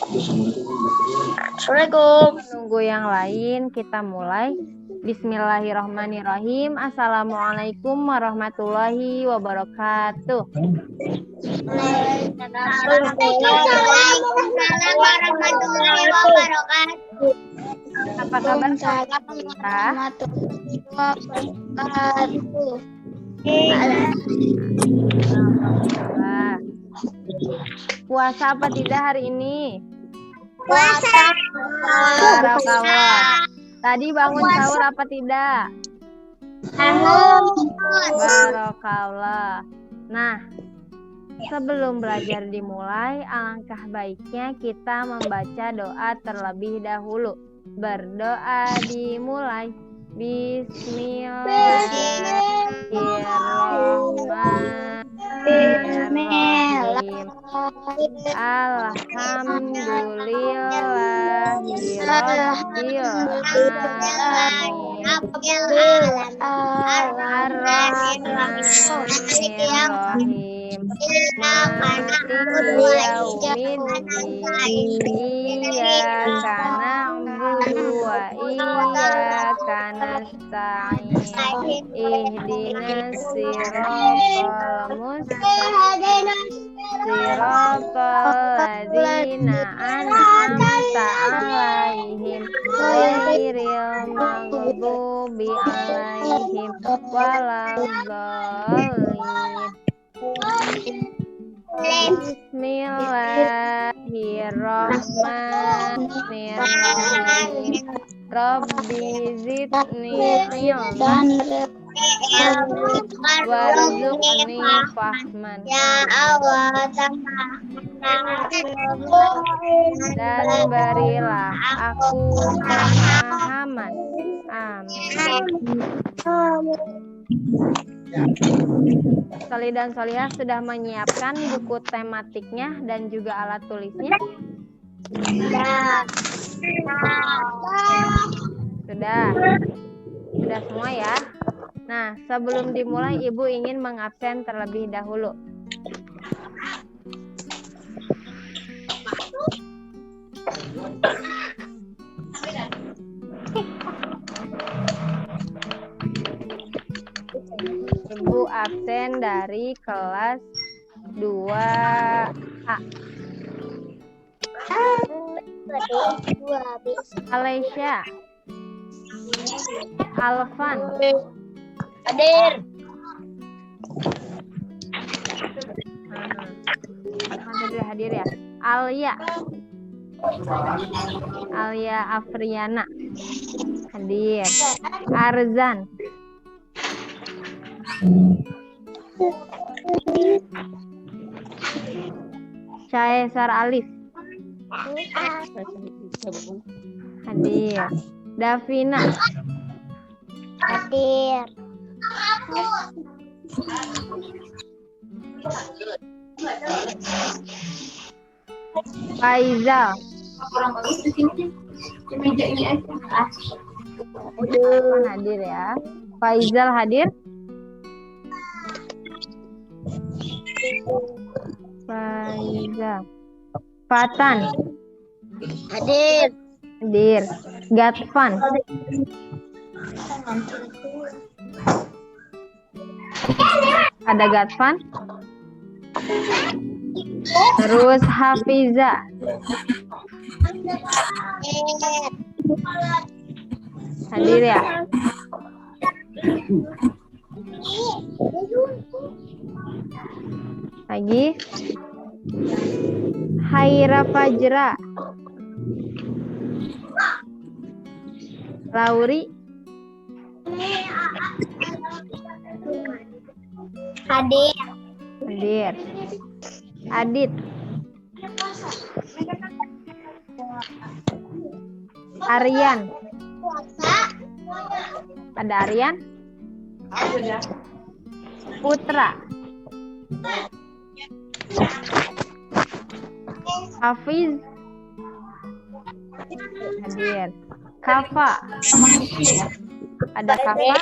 Assalamualaikum. Menunggu yang lain, kita mulai. Bismillahirrahmanirrahim. Assalamualaikum warahmatullahi wabarakatuh. Waalaikumsalam warahmatullahi wabarakatuh. Apa kabar kita? Alhamdulillah. Puasa apa tidak hari ini? Puasa. Barakallah. Tadi bangun sahur apa tidak? Barakallah. Nah, sebelum belajar dimulai, alangkah baiknya kita membaca doa terlebih dahulu. Berdoa dimulai. Bismillahirrahmanirrahim. Alhamdulillahirabbil alamin. Arrahmanirrahim. Maliki yaumiddin. Iyyaka na'budu wa iyyaka nasta'in. Ihdinas siratal mustaqim. Siratal ladzina an'amta 'alaihim ghairil maghdubi 'alaihim waladdallin. Bismillahirrahmanirrahim. Rabbi zidni ilman warzuqni fahman. Ya Allah, Dan berilah aku pemahaman. Amin. Soli dan Solihah sudah menyiapkan buku tematiknya dan juga alat tulisnya? Sudah semua ya. Nah, sebelum dimulai Ibu ingin mengabsen terlebih dahulu. Ibu absen dari kelas 2A. Alesya, Alvan, hadir. sudah hadir ya. Alia Afriana hadir. Arzan, Caesar Alif hadir. Davina Hadir. Faizal hadir ya. Faizal hadir. Faizal. Fatan Hadir. hadir. Gatfan ada Gatfan. Terus Hafiza hadir ya. Lagi Haira Fajra, Lauri Hadir. hadir. Adit, Aryan ada Aryan. Putra, Hafiz hadir. Kafa ada Kafa.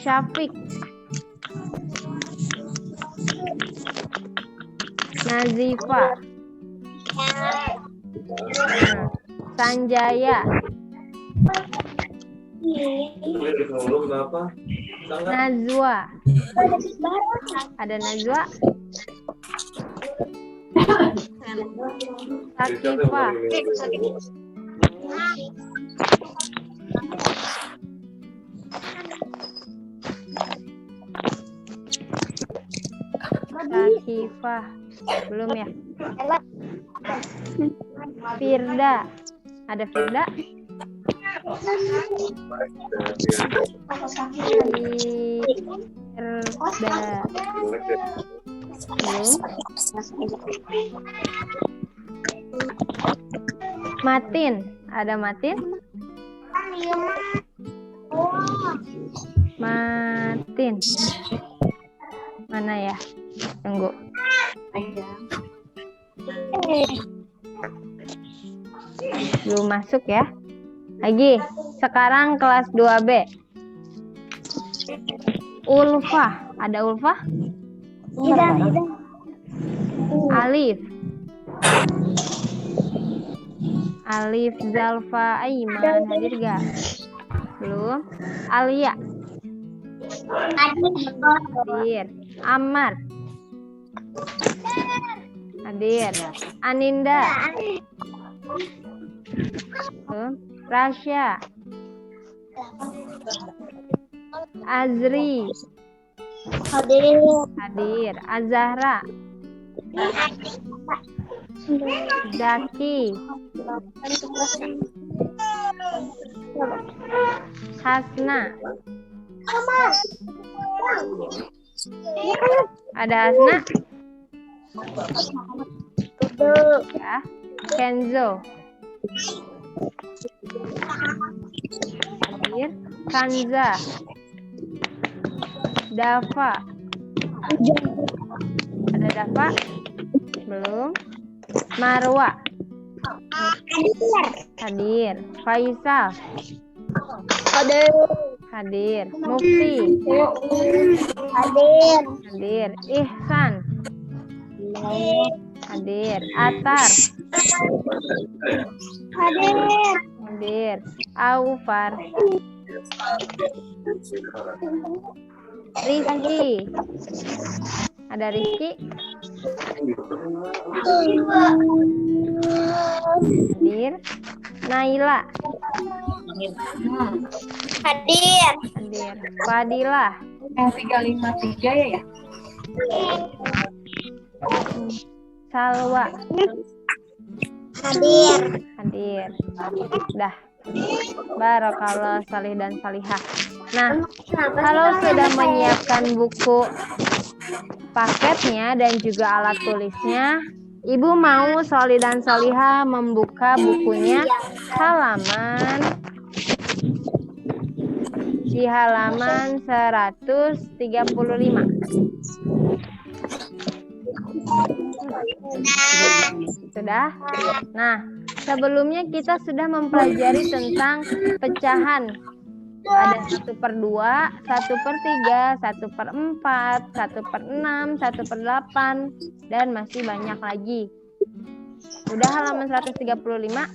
Syafiq Nazifa. Sanjaya. Najwa. Ada Najwa. Sakifah. Sakifah. Belum ya? Firda. Ada Firda? Firda. Belum. Matin. Ada Matin? Matin. Mana ya? Tunggu. Belum masuk ya. Lagi. Sekarang kelas 2B. Ulfa. Ada Ulfa? Alif. Alif Zalfa Aiman. Hadir gak? Belum. Alia. Hadir. Amar. Hadir. Aninda. Rasya. Azri. Hadir. Azahra. Zaki. Hasna. Ada Hasna? Ya. Kenzo. Hadir. Kanza. Dafa. Ada Dafa? Belum. Marwa. Hadir. Faisal. Hadir. Mufti. Hadir. Ihsan. Hadir. Atar. Hadir. Aufar. Rizky. Ada Rizky? Hadir. Naila. Hadir. Hadir. Fadilah. Yang 353 ya? Salwa. Hadir. Hadir. Dah. Barakallah salih dan salihah. Nah, kalau sudah menyiapkan buku paketnya dan juga alat tulisnya, Ibu mau Solih dan Solihah membuka bukunya di halaman 135. Sudah? Nah, sebelumnya kita sudah mempelajari tentang pecahan. Ada 1/2, 1/3, 1/4, 1/6, 1/8, dan masih banyak lagi. Udah halaman 135?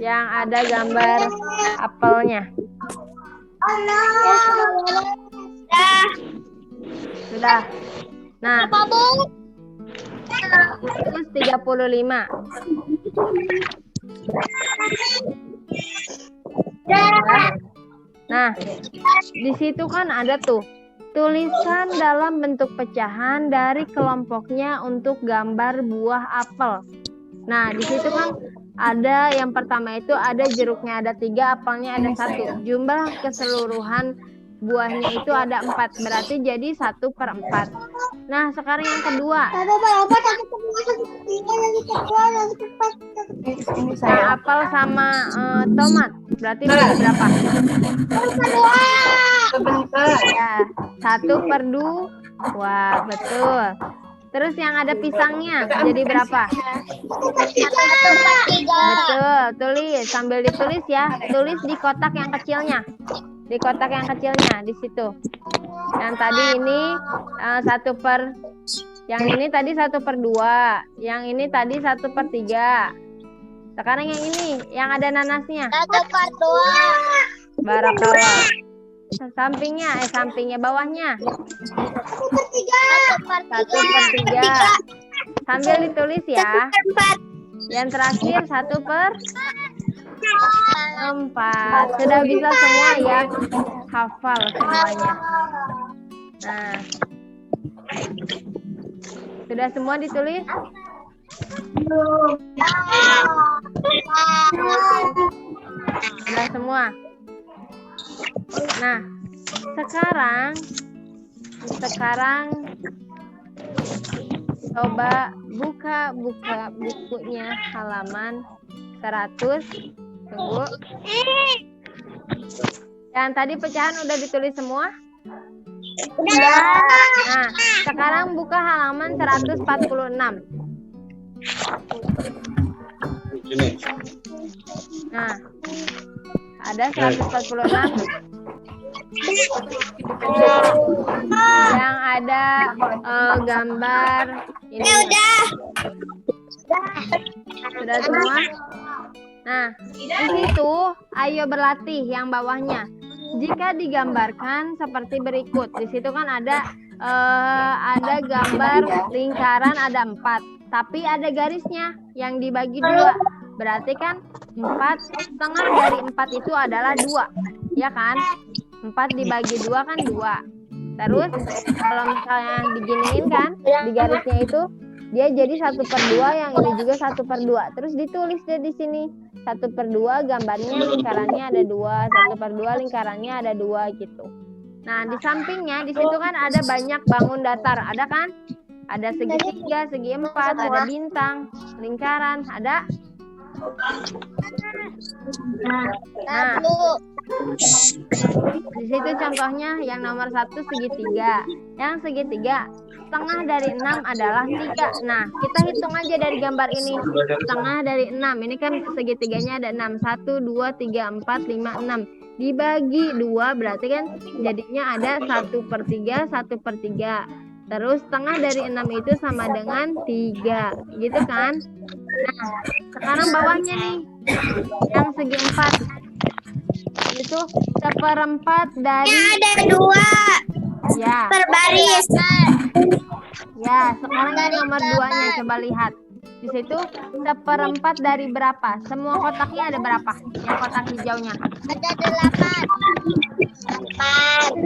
Yang ada gambar apelnya. Sudah. Nah, 135. Nah, di situ kan ada tuh tulisan dalam bentuk pecahan dari kelompoknya untuk gambar buah apel. Nah, di situ kan ada yang pertama itu ada jeruknya ada 3, apelnya ada 1. Jumlah keseluruhan buahnya itu ada 4, berarti jadi 1/4. Nah, sekarang yang kedua. Yang apel sama tomat, berarti bagi berapa? Ya, 1/2. Wah, betul. Terus yang ada pisangnya jadi berapa? 1/3. Betul, tulis sambil ditulis ya. Tulis di kotak yang kecilnya. Di kotak yang kecilnya di situ. Yang tadi ini 1/3. Yang ini tadi 1/2. Yang ini tadi 1/3. Sekarang yang ini, yang ada nanasnya. 1/2. Barakallah. Sampingnya, bawahnya. 1/3. Sambil ditulis ya. Yang terakhir 1/4. Sudah bisa semua ya. Hafal semuanya. Nah. Sudah semua ditulis? Sudah semua. Nah, sekarang coba buka bukunya halaman 100. Tunggu. Yang tadi pecahan udah ditulis semua? Nah, sekarang buka halaman 146. Nah, ada 146. Yang ada gambar ini. Sudah semua? Nah, di situ ayo berlatih yang bawahnya. Jika digambarkan seperti berikut. Di situ kan ada gambar lingkaran ada 4, tapi ada garisnya yang dibagi 2. Berarti kan 4, setengah dari 4 itu adalah 2. Ya kan? 4 dibagi 2 kan 2. Terus kalau misalnya diginiin kan, di garisnya itu dia jadi 1/2, yang ini juga 1/2. Terus ditulis deh di sini 1/2 gambarnya lingkarannya ada 2, 1/2 lingkarannya ada 2 gitu. Nah, di sampingnya di situ kan ada banyak bangun datar, ada kan? Ada segitiga, segi 4, ada bintang, lingkaran, ada. Nah, di situ contohnya yang nomor 1 segitiga. Yang segitiga setengah dari 6 adalah 3. Nah, kita hitung aja dari gambar ini. Setengah dari 6. Ini kan segitiganya ada 6. 1, 2, 3, 4, 5, 6. Dibagi 2 berarti kan jadinya ada 1/3, 1/3. Terus setengah dari 6 itu sama dengan 3. Gitu kan? Nah, sekarang bawahnya nih. Yang segi 4. Itu 1/4 dari... Ada 2. Ya. Berbaris. Ya, sekarang yang nomor 2-nya coba lihat. Di situ 1/4 dari berapa? Semua kotaknya ada berapa? Yang kotak hijaunya. Ada 8.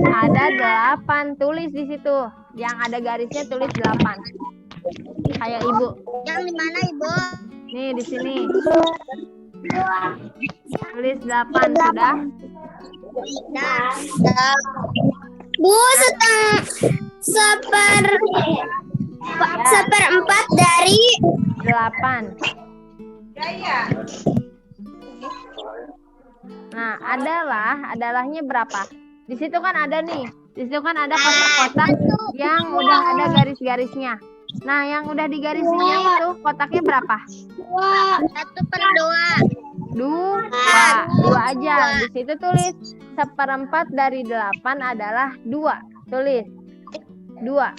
Ada 8. Tulis di situ. Yang ada garisnya tulis 8. Kayak Ibu. Yang di mana, Ibu? Nih di sini. Tulis 8 sudah. Bu, 1/4 dari 8. Nah, adalahnya berapa? Di situ kan ada nih. Di situ kan ada kotak-kotak yang udah ada garis-garisnya. Nah, yang udah di garisnya itu kotaknya berapa? 1/2. 2 aja. Di situ tulis 1/4 dari 8 adalah 2. Tulis 2.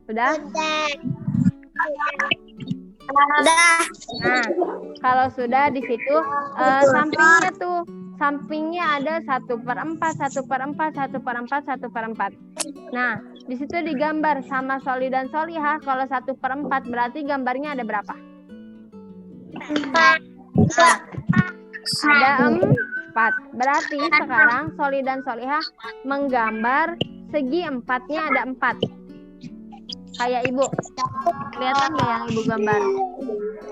Sudah? Udah. Nah, kalau sudah di situ sampingnya ada 1/4, 1/4, 1/4, 1/4. Nah, di situ digambar sama Soli dan Solihah. Kalau 1/4 berarti gambarnya ada berapa? Ada 4. Berarti sekarang Soli dan Solihah menggambar segi 4-nya ada 4. Kayak Ibu. Kelihatan nggak yang Ibu gambar?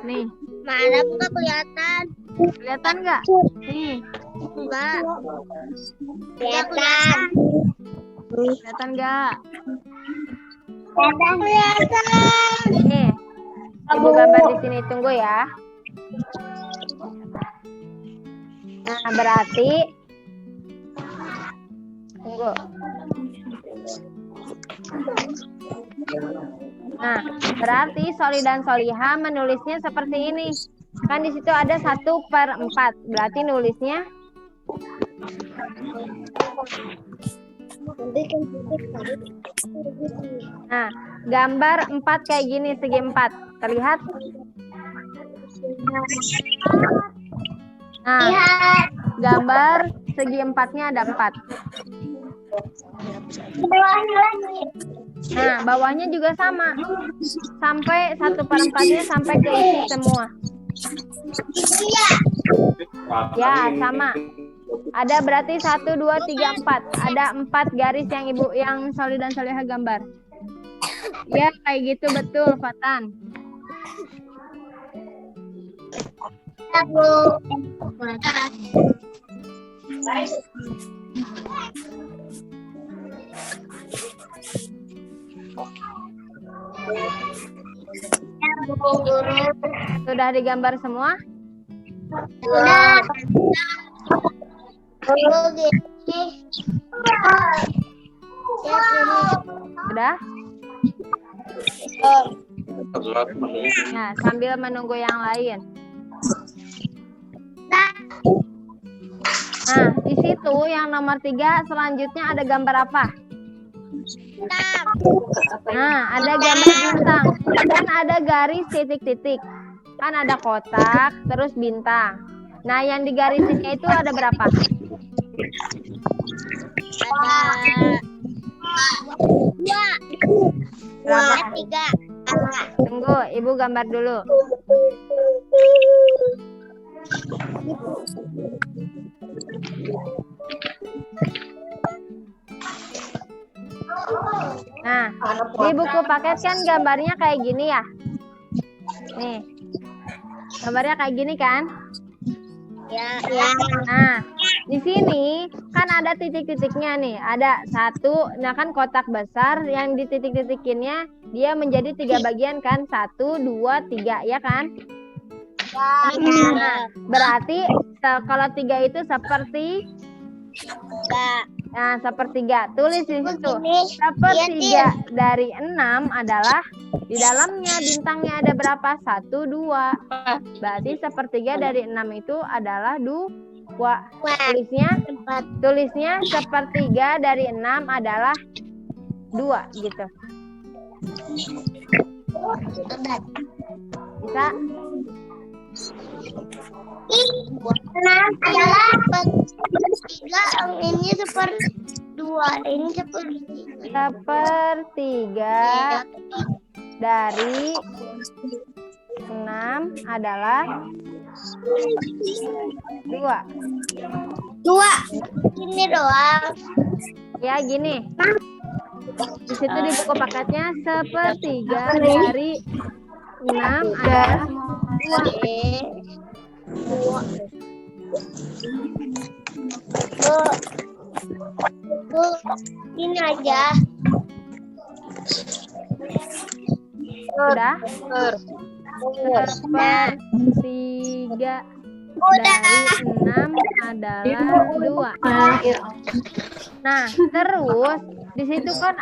Nih. Mana bukan kelihatan? Kelihatan nggak? Nih. Enggak. Kelihatan. Kelihatan nggak? Kelihatan. Nih. Ibu gambar di sini. Tunggu ya. Nah, berarti tunggu. Nah, berarti Soli dan Solihah menulisnya seperti ini. Kan di situ ada 1/4. Berarti nulisnya Nah, gambar 4 kayak gini, segi 4. Terlihat? Nah, Lihat. gambar segi 4-nya ada 4. Bawahnya lagi. Nah, bawahnya juga sama. Sampai 1/4-nya sampai ke isi semua. Iya. Ya, sama. Ada berarti 1, 2, 3, 4. Ada 4 garis yang Ibu, yang Soli dan Solihah gambar. Ya, kayak gitu betul, Fatan. Ya, Bu. Ya, Bu Guru. Sudah digambar semua? Sudah. Bu, gini. Ya, gini. Sudah? Nah, sambil menunggu yang lain. Nah, di situ yang nomor 3 selanjutnya ada gambar apa? Bintang. Nah, ada gambar bintang. Kan ada garis titik-titik. Kan ada kotak, terus bintang. Nah, yang di garisnya itu ada berapa? Ada 2. Berapa? 3. Tunggu, Ibu gambar dulu. Nah, di buku paket kan gambarnya kayak gini ya. Nih, gambarnya kayak gini kan? Ya. Nah, di sini kan ada titik-titiknya nih. Ada 1, nah kan kotak besar yang di titik-titikinnya dia menjadi 3 bagian kan? 1, 2, 3, ya kan? Nah, berarti kalau 3 itu seperti, nah sepertiga. Tulis di situ. Sepertiga dari 6 adalah di dalamnya bintangnya ada berapa? 1, 2. Berarti sepertiga dari 6 itu adalah 2. Tulisnya sepertiga dari 6 adalah 2 gitu. Bisa? 6 adalah sepertiga, ini seper-2, ini sepertiga. Sepertiga dari 6 adalah 2. 2. Ini doang. Ya gini. Di situ di buku paketnya sepertiga dari 6 adalah 2. Bu, ini aja. sudah. Sepertiga dari 6 adalah 2. Nah, terus di situ kan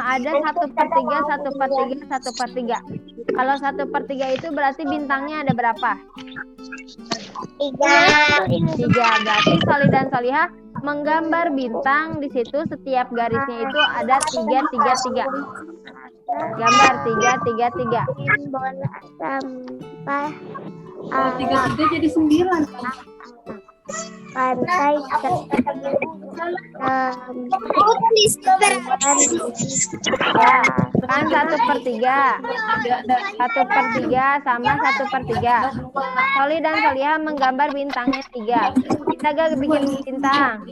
ada 1/3, 1/3, 1/3. Kalau 1/3 itu berarti bintangnya ada berapa? 3. 3. Berarti Soli dan Solihah menggambar bintang di situ, setiap garisnya itu ada 3, 3, 3. Gambar 3, 3, 3. Bola sampai Kalau 3 jadi 9. pantai Ya, kan 1/3. 1/3 sama 1/3. Soli dan Solihah menggambar bintangnya 3. Kita gak bikin bintang.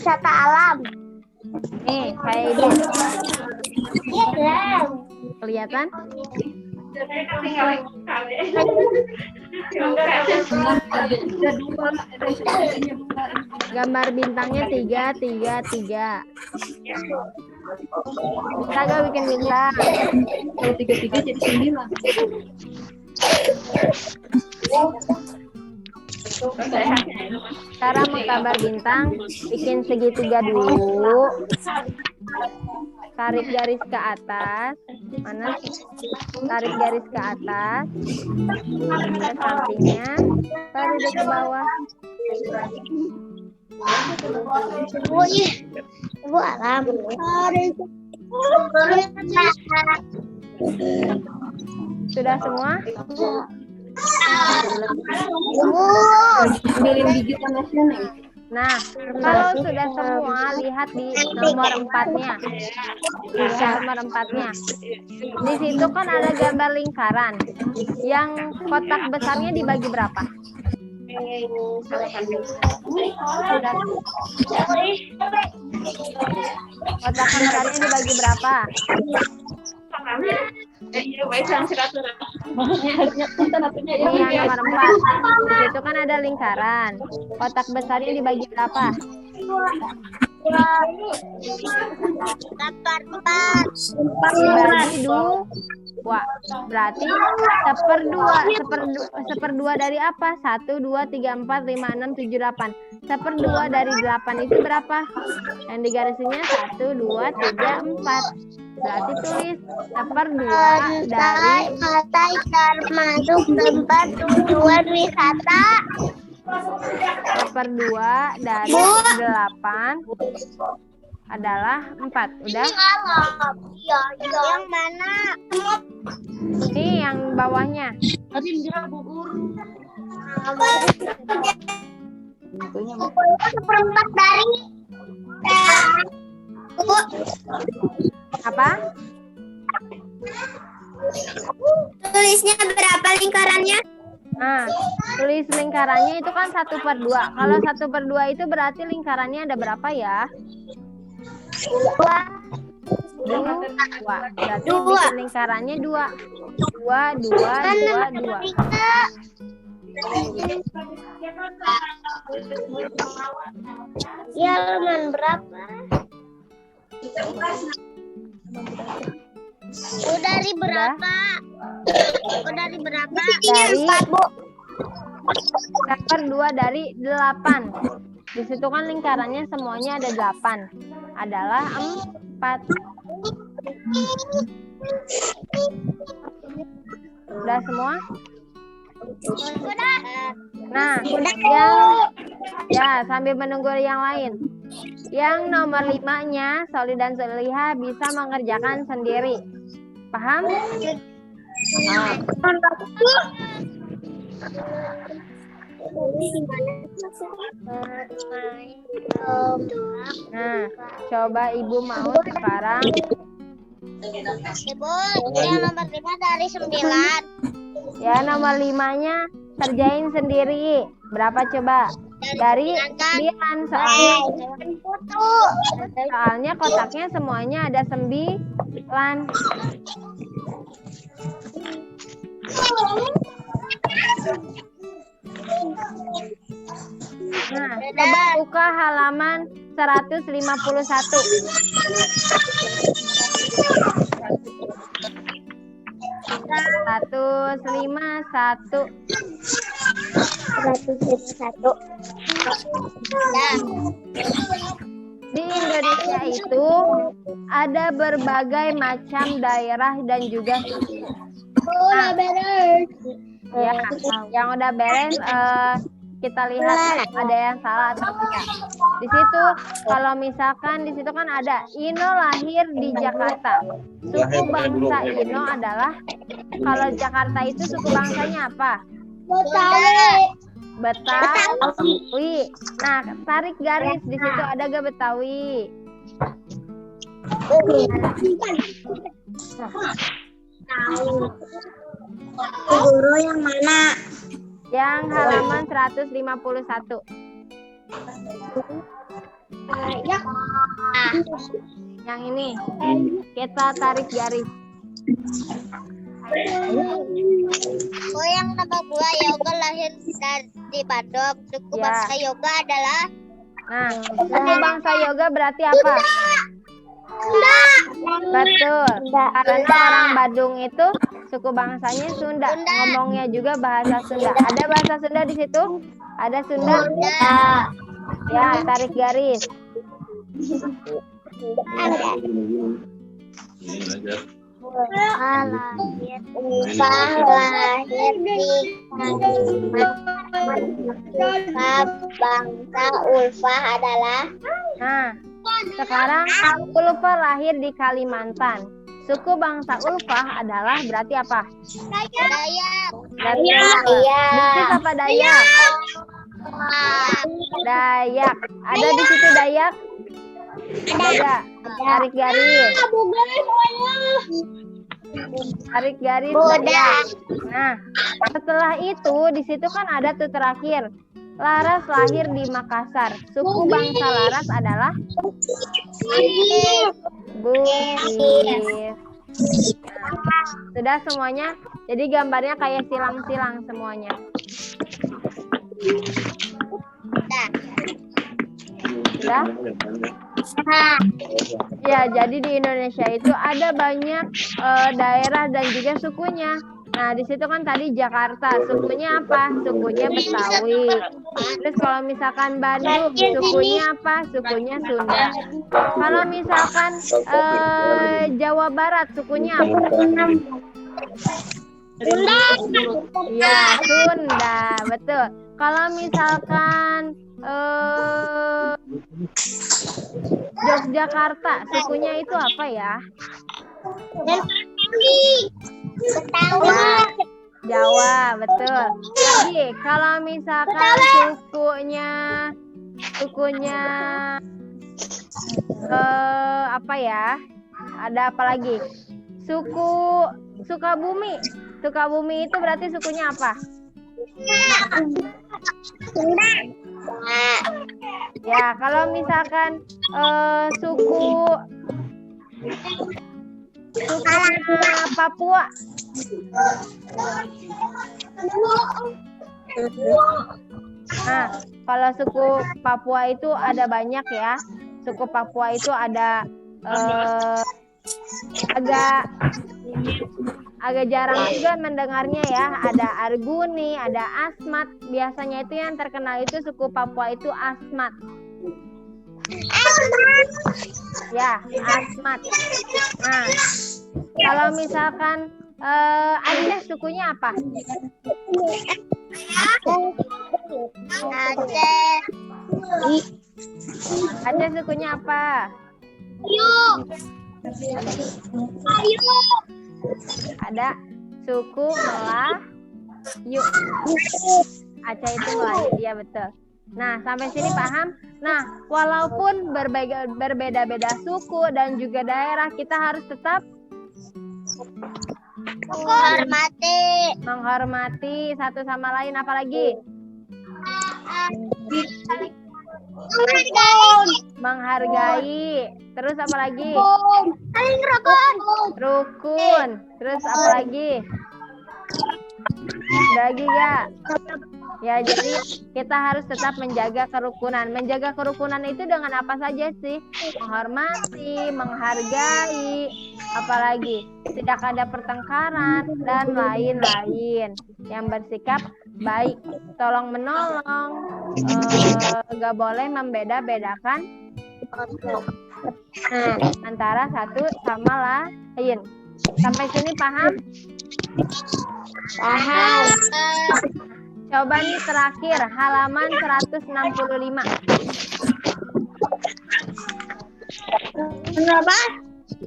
wisata alam. Nih, kayak ini. Kelihatan? Gambar bintangnya 3, 3, 3. Kita gak bikin bintang. Kalau 3 jadi 9. Cara menggambar bintang, bikin segitiga dulu. Tarik garis ke atas. Mana? Tarik garis ke atas. Ke sampingnya. Tarik ke bawah. Ibu alam. Sudah semua? Ambilin gigi panasnya nih. Nah, kalau sudah semua, lihat di nomor 4-nya. Nomor 4-nya. Di situ kan ada gambar lingkaran. Yang kotak besarnya dibagi berapa? Kotak besarnya dibagi berapa? Ini yang nomor 4. Di situ kan ada lingkaran. Kotak besarnya dibagi berapa? 4. Dibagi 2. Berarti seperdua dari apa? 1, 2, 3, 4, 5, 6, 7, 8. Seperdua dari 8 itu berapa? Yang digarisinya 1, 2, 3, 4. Berarti tulis seperdua dari kata termasuk tempat tujuan wisata. Seperdua dari 8 adalah 4. Udah? Iya. Yang mana? Ini yang bawahnya. Seperempat dari Apa? tulisnya berapa lingkarannya? Nah, tulis lingkarannya itu kan 1/2. Kalau 1/2 itu berarti lingkarannya ada berapa ya? 2. Berarti bikin lingkarannya 2. 2, 2, 2, 2. Ya, halaman berapa? Dari berapa? Dari berapa? Dari 4, Bu. seperdua dari 8. Di situ kan lingkarannya semuanya ada 8. Adalah 4. Udah semua? Udah. Nah, sambil menunggu yang lain. Yang nomor 5-nya, Soli dan Soliha bisa mengerjakan sendiri. Paham? Nah, coba Ibu mau sekarang. Ibu, yang nomor 5 dari 9. Ya, nomor 5-nya kerjain sendiri. Berapa coba? Dari 9. Soalnya kotaknya semuanya ada 9. Nah, coba buka halaman 151. 151. Di Indonesia itu ada berbagai macam daerah dan juga suku. Udah beres. Ya, yang udah beres kita lihat ada yang salah atau tidak. Di situ kalau misalkan di situ kan ada Ino lahir di Jakarta. Suku bangsa Ino adalah, kalau Jakarta itu suku bangsanya apa? Betawi. Nah, tarik garis di situ ada gak Betawi? Guru yang mana? Yang halaman 151. Yang ini. Kita tarik garis. Oh, yang nama gua Yoga lahir di Bandung. Suku bangsa Yoga adalah. Nah, suku bangsa Yoga berarti apa? Betul. Karena orang Badung itu suku bangsanya Sunda. Ngomongnya juga bahasa Sunda. Ada bahasa Sunda di situ? Ada Sunda? Ya, tarik garis. Lahir di bangsa Ulfa adalah Nah, sekarang Ulfa lahir di Kalimantan. Suku bangsa Ulfa adalah berarti apa? Dayak. Berarti Buktis apa Dayak? Dayak. Ada di situ Dayak? Ada nggak? Tarik garis. Tarik garis. Dayak. Nah, setelah itu di situ kan ada tuh terakhir. Laras lahir di Makassar. Suku bangsa Laras adalah Bugis. Nah, sudah semuanya. Jadi gambarnya kayak silang-silang semuanya. Sudah? Ya, jadi di Indonesia itu ada banyak daerah dan juga sukunya. Nah, di situ kan tadi Jakarta, sukunya apa? Sukunya Betawi. Terus kalau misalkan Bandung, sukunya apa? Sukunya Sunda. Kalau misalkan Jawa Barat, sukunya apa? Ya, Sunda, betul. Kalau misalkan Yogyakarta, sukunya itu apa ya? Jawa, betul. Jadi kalau misalkan sukunya apa ya? Ada apa lagi? Suku Sukabumi. Sukabumi itu berarti sukunya apa? Ya, kalau misalkan sukunya Papua. Nah, kalau suku Papua itu ada banyak ya. Suku Papua itu ada agak jarang juga mendengarnya ya. Ada Arguni, ada Asmat. Biasanya itu yang terkenal itu suku Papua itu Asmat. Ya, Asmat. Nah, kalau misalkan Aceh sukunya apa? Aceh sukunya apa? Ada suku Melayu. Aceh itu Melayu, iya betul. Nah, sampai sini paham? Nah, walaupun berbeda-beda suku dan juga daerah, kita harus tetap menghormati satu sama lain. Apalagi? Menghargai. Terus apa lagi? Rukun. Terus apa lagi? Ada lagi gak? Ya, jadi kita harus tetap menjaga kerukunan. Menjaga kerukunan itu dengan apa saja sih? Menghormati, menghargai, apalagi tidak ada pertengkaran dan lain-lain. Yang bersikap baik, tolong menolong, gak boleh membeda-bedakan antara satu sama lain. Sampai sini paham? Paham. Coba nih terakhir, halaman 165. Berapa?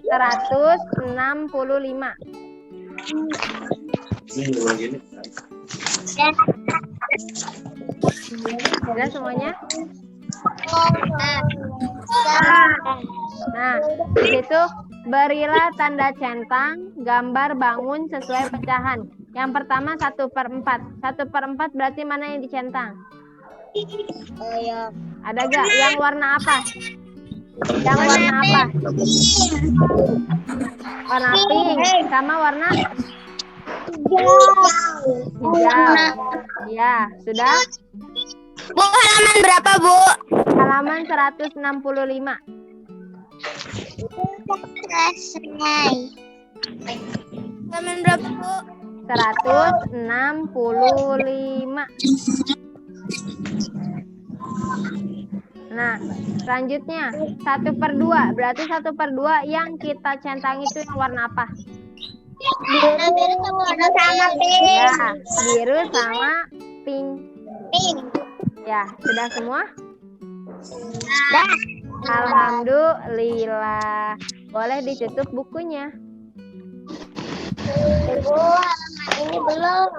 165. Sudah semuanya? Nah, di situ berilah tanda centang gambar bangun sesuai pecahan. Yang pertama 1/4. 1/4 berarti mana yang dicentang? Ada gak? Yang warna apa? Yang warna apa? Warna pink sama warna hijau. Ya, sudah? Bu, halaman berapa, Bu? Halaman 165. Halaman berapa, Bu? 165. Nah, selanjutnya 1/2. Berarti 1/2 yang kita centang itu yang warna apa? Biru sama pink. Ya, biru sama pink. Ya, sudah semua? Dah. Alhamdulillah. Boleh ditutup bukunya. Ibu, halaman ini belum.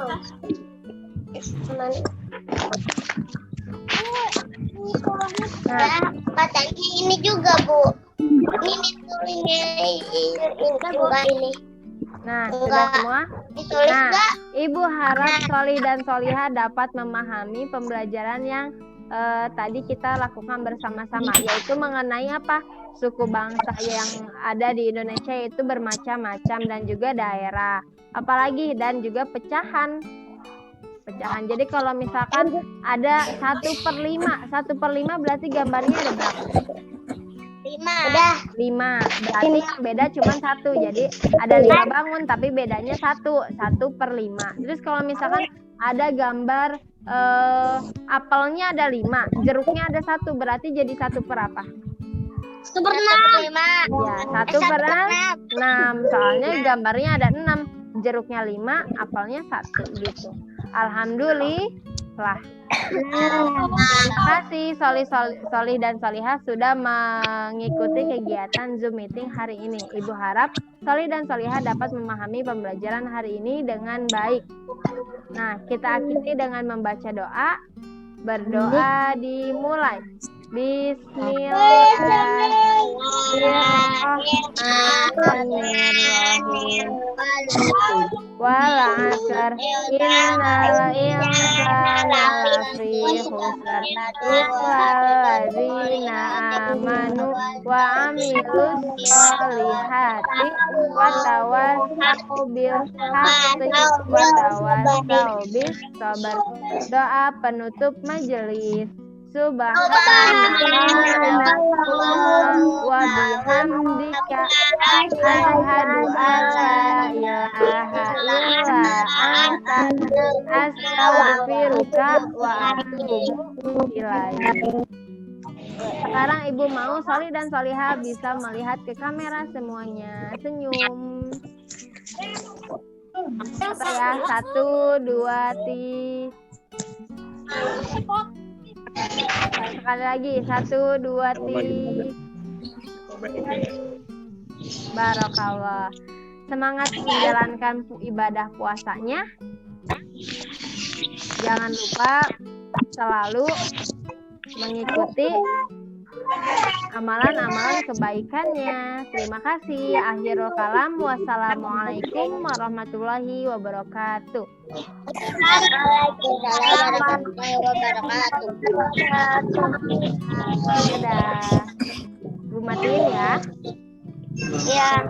Nah, katanya ini juga, Bu. Ini tulisnya ini bukan ini. Nah, sudah Enggak. semua? Ditulis Nah, enggak? Ibu harap Solih dan Solihah dapat memahami pembelajaran yang tadi kita lakukan bersama-sama, yaitu mengenai apa? Suku bangsa yang ada di Indonesia itu bermacam-macam dan juga daerah. Apalagi dan juga pecahan. Jadi kalau misalkan ada 1/5, 1/5 berarti gambarnya ada berapa? 5. Udah. 5. Berarti yang beda cuma 1. Jadi ada 5 bangun tapi bedanya 1/5. Terus kalau misalkan ada gambar apelnya ada 5, jeruknya ada 1, berarti jadi 1 per apa? 1/6. Ya, 1/6. Soalnya gambarnya ada 6, jeruknya 5, apelnya 1 gitu. Alhamdulillah. Terima kasih Solih dan Solihah sudah mengikuti kegiatan Zoom meeting hari ini. Ibu harap Solih dan Solihah dapat memahami pembelajaran hari ini dengan baik. Nah, kita akhiri dengan membaca doa. Berdoa dimulai. Bismillahirrahmanirrahim. Wal 'asr innal insana lafi khusr illa allazina amanu wa 'amilus sholihati wa tawassau bil haqqi wa tawassau bis sabr. Doa penutup majelis. Subhanallah wa bihamdika asyhadu an la ilaha illa anta astaghfiruka wa atubu ilaik. Sekarang Ibu mau Solih dan Solihah bisa melihat ke kamera semuanya. Senyum. Apa ya? 1, 2, 3. Sekali lagi 1, 2, 3. Barakallah. Semangat menjalankan ibadah puasanya. Jangan lupa selalu mengikuti amalan-amalan kebaikannya. Terima kasih. Akhirul kalam. Wassalamualaikum warahmatullahi wabarakatuh. Waalaikumsalam warahmatullahi wabarakatuh. Dadah. Bu matiin ya. Ya.